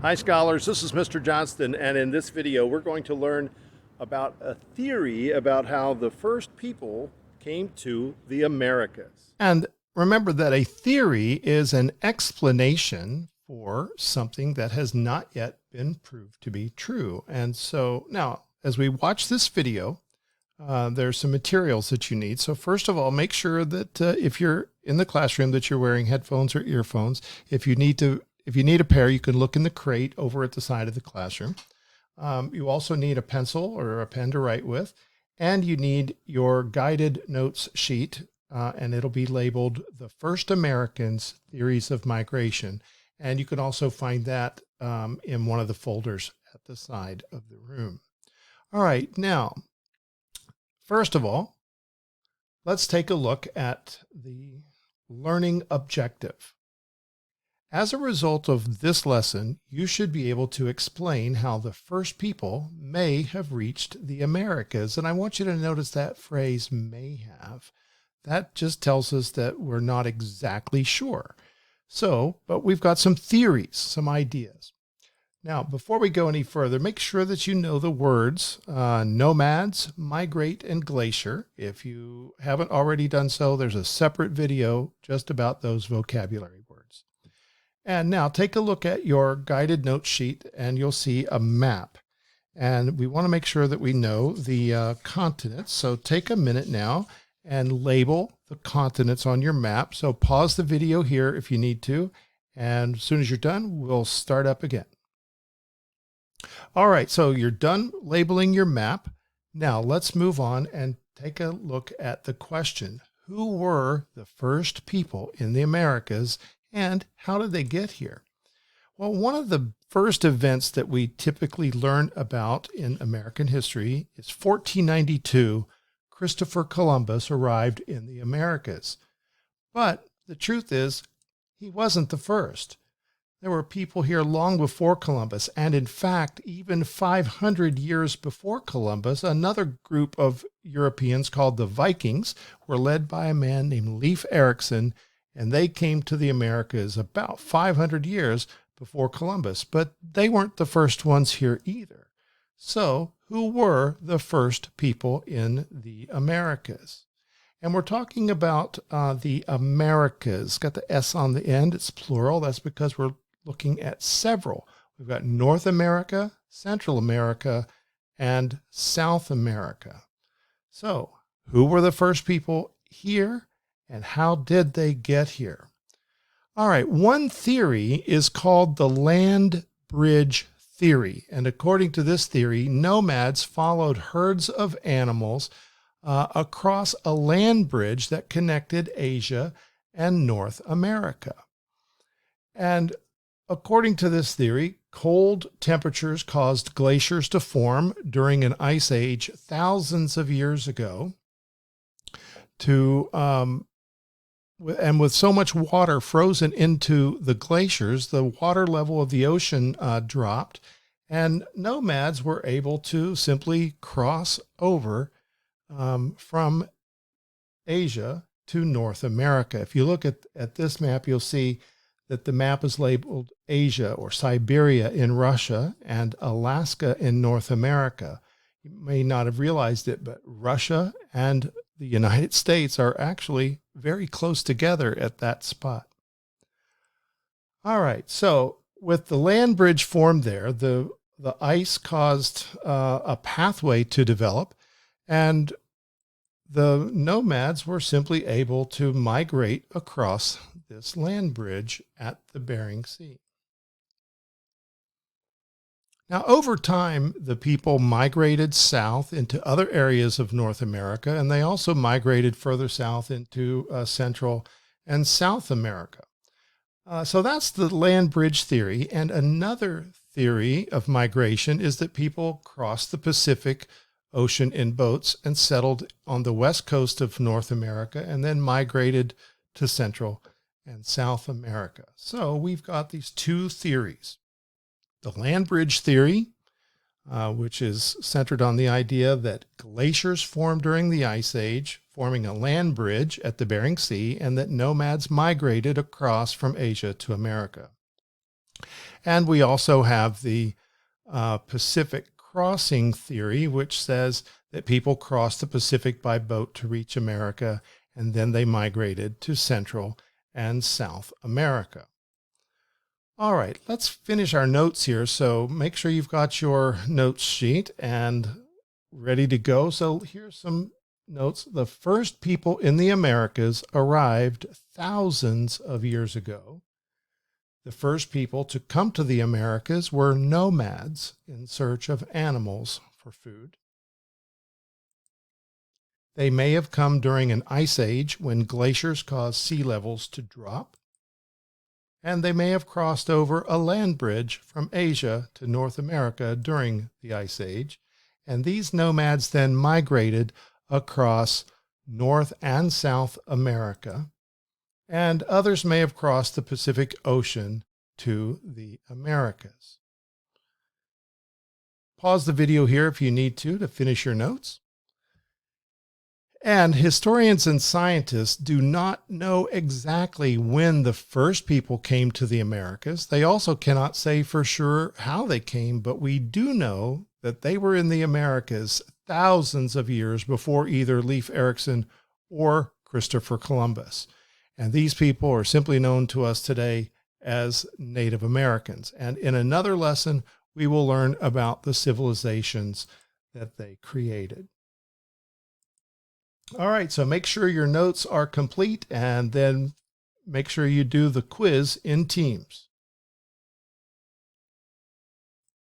Hi scholars, this is Mr. Johnston, and in this video we're going to learn about a theory about how the first people came to the Americas. And remember that a theory is an explanation for something that has not yet been proved to be true. And so now, as we watch this video, there's some materials that you need. So first of all, make sure that if you're in the classroom that you're wearing headphones or earphones. If you need a pair, you can look in the crate over at the side of the classroom. You also need a pencil or a pen to write with, and you need your guided notes sheet, and it'll be labeled The First Americans, Theories of Migration. And you can also find that in one of the folders at the side of the room. All right, now, first of all, let's take a look at the learning objective. As a result of this lesson, you should be able to explain how the first people may have reached the Americas. And I want you to notice that phrase, may have. That just tells us that we're not exactly sure. So, but we've got some theories, some ideas. Now, before we go any further, make sure that you know the words nomads, migrate, and glacier. If you haven't already done so, there's a separate video just about those vocabulary words. And now take a look at your guided note sheet and you'll see a map. And we want to make sure that we know the continents. So take a minute now and label the continents on your map. So pause the video here if you need to. And as soon as you're done, we'll start up again. All right, so you're done labeling your map. Now let's move on and take a look at the question. Who were the first people in the Americas and how did they get here? Well, one of the first events that we typically learn about in American history is 1492. Christopher Columbus arrived in the Americas. But the truth is, he wasn't the first. There were people here long before Columbus, and in fact, even 500 years before Columbus, another group of Europeans called the Vikings were led by a man named Leif Erikson, and they came to the Americas about 500 years before Columbus, but they weren't the first ones here either. So, who were the first people in the Americas? And we're talking about the Americas. Got the S on the end, it's plural. That's because we're looking at several. We've got North America, Central America, and South America. So, who were the first people here and how did they get here? All right, one theory is called the land bridge theory. And according to this theory, nomads followed herds of animals across a land bridge that connected Asia and North America. And according to this theory, cold temperatures caused glaciers to form during an ice age thousands of years ago. And with so much water frozen into the glaciers, the water level of the ocean dropped, and nomads were able to simply cross over from Asia to North America. If you look at this map, you'll see that the map is labeled Asia or Siberia in Russia and Alaska in North America. You may not have realized it, but Russia and the United States are actually very close together at that spot. All right, so with the land bridge formed there, the ice caused a pathway to develop, and the nomads were simply able to migrate across this land bridge at the Bering Sea. Now, over time, the people migrated south into other areas of North America, and they also migrated further south into Central and South America. So that's the land bridge theory. And another theory of migration is that people crossed the Pacific Ocean in boats and settled on the west coast of North America and then migrated to Central and South America. So we've got these two theories. The land bridge theory, which is centered on the idea that glaciers formed during the Ice Age, forming a land bridge at the Bering Sea, and that nomads migrated across from Asia to America. And we also have the Pacific crossing theory, which says that people crossed the Pacific by boat to reach America, and then they migrated to Central and South America. All right, let's finish our notes here. So make sure you've got your notes sheet and ready to go. So here's some notes. The first people in the Americas arrived thousands of years ago. The first people to come to the Americas were nomads in search of animals for food. They may have come during an ice age when glaciers caused sea levels to drop. And they may have crossed over a land bridge from Asia to North America during the Ice Age. And these nomads then migrated across North and South America. And others may have crossed the Pacific Ocean to the Americas. Pause the video here if you need to finish your notes. And historians and scientists do not know exactly when the first people came to the Americas. They also cannot say for sure how they came, but we do know that they were in the Americas thousands of years before either Leif Erikson or Christopher Columbus. And these people are simply known to us today as Native Americans. And in another lesson, we will learn about the civilizations that they created. All right, so make sure your notes are complete and then make sure you do the quiz in teams.